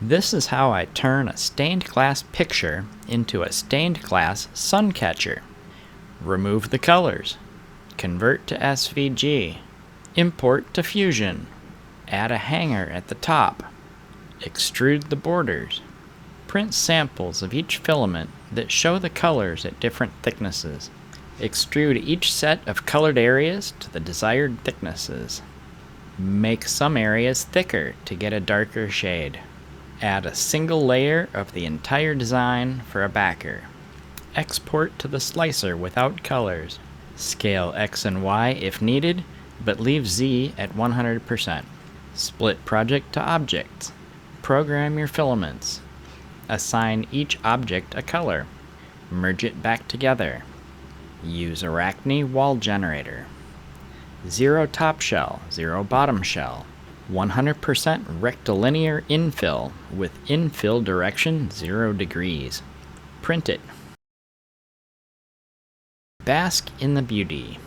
This is how I turn a stained glass picture into a stained glass sun catcher. Remove the colors. Convert to SVG. Import to Fusion. Add a hanger at the top. Extrude the borders. Print samples of each filament that show the colors at different thicknesses. Extrude each set of colored areas to the desired thicknesses. Make some areas thicker to get a darker shade. Add a single layer of the entire design for a backer. Export to the slicer without colors. Scale X and Y if needed, but leave Z at 100%. Split project to objects. Program your filaments. Assign each object a color. Merge it back together. Use Arachne wall generator. 0 top shell, 0 bottom shell. 100% rectilinear infill with infill direction 0 degrees. Print it. Bask in the beauty.